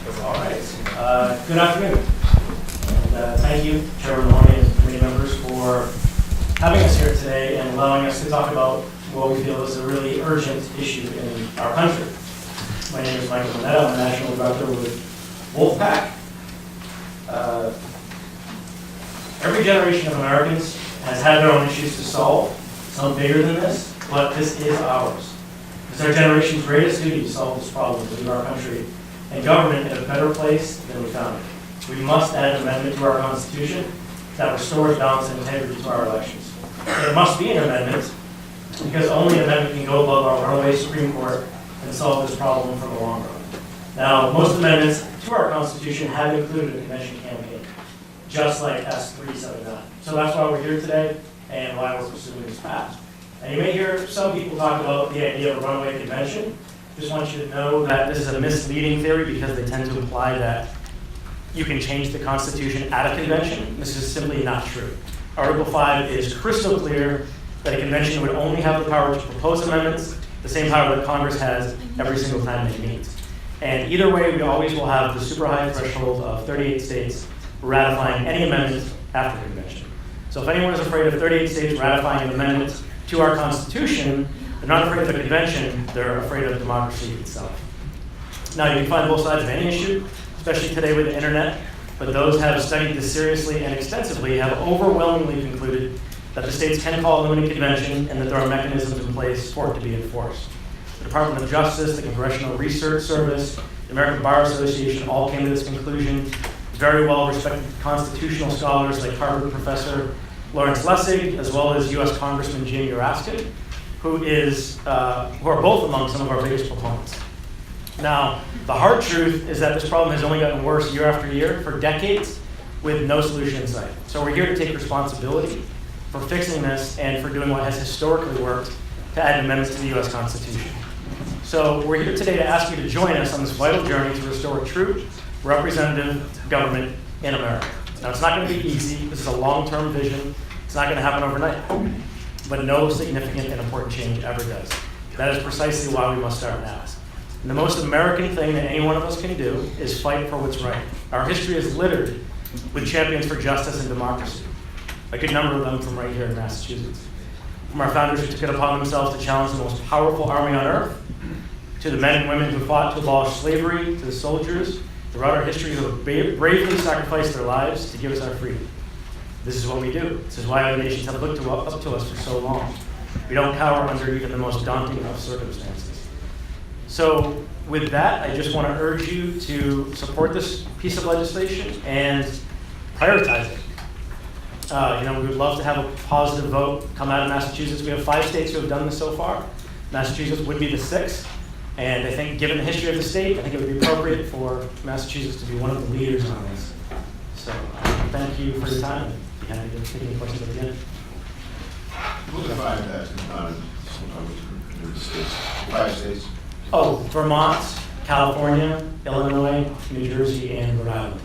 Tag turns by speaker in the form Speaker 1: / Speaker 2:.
Speaker 1: All right. Good afternoon. And thank you, Chairman Maloney and committee members, for having us here today and allowing us to talk about what we feel is a really urgent issue in our country. My name is Mike Monetta. I'm a national director with Wolf-PAC. Every generation of Americans has had their own issues to solve, some bigger than this, but this is ours. It's our generation's greatest duty to solve this problem, to leave our country and government in a better place than we found it. We must add an amendment to our Constitution that restores balance and integrity to our elections. It must be an amendment because only an amendment can go above our runaway Supreme Court and solve this problem for the long run. Now, most amendments to our Constitution have included a convention campaign, just like S379. So that's why we're here today and why we're pursuing this path. And you may hear some people talk about the idea of a runaway convention. Just want you to know that this is a misleading theory because they tend to imply that you can change the Constitution at a convention. This is simply not true. Article 5 is crystal clear that a convention would only have the power to propose amendments, the same power that Congress has every single time they meet. And either way, we always will have the super high threshold of 38 states ratifying any amendment after convention. So if anyone is afraid of 38 states ratifying an amendment to our Constitution, they're not afraid of the convention, they're afraid of democracy itself. Now, you can find both sides of any issue, especially today with the internet, but those who have studied this seriously and extensively have overwhelmingly concluded that the states can call a limited convention and that there are mechanisms in place for it to be enforced. The Department of Justice, the Congressional Research Service, the American Bar Association all came to this conclusion. Very well-respected constitutional scholars like Harvard professor Lawrence Lessig, as well as U.S. Congressman Jamie Raskin, who are both among some of our biggest proponents. Now, the hard truth is that this problem has only gotten worse year after year for decades with no solution in sight. So we're here to take responsibility for fixing this and for doing what has historically worked to add amendments to the U.S. Constitution. So we're here today to ask you to join us on this vital journey to restore true representative government in America. Now, it's not going to be easy. This is a long-term vision. It's not going to happen overnight. But no significant and important change ever does. That is precisely why we must start now. And the most American thing that any one of us can do is fight for what's right. Our history is littered with champions for justice and democracy. A good number of them from right here in Massachusetts. From our founders who took it upon themselves to challenge the most powerful army on earth, to the men and women who fought to abolish slavery, to the soldiers throughout our history who have bravely sacrificed their lives to give us our freedom. This is what we do. This is why other nations have looked up to us for so long. We don't cower under even the most daunting of circumstances. So with that, I just want to urge you to support this piece of legislation and prioritize it. We would love to have a positive vote come out of Massachusetts. We have 5 states who have done this so far. Massachusetts would be the 6th. And I think given the history of the state, I think it would be appropriate for Massachusetts to be one of the leaders on this. So thank you for your time. I'd be happy to take any questions at the end.
Speaker 2: What are the 5 that's compounded? 5 states?
Speaker 1: Oh, Vermont, California, Illinois, New Jersey, and Rhode Island.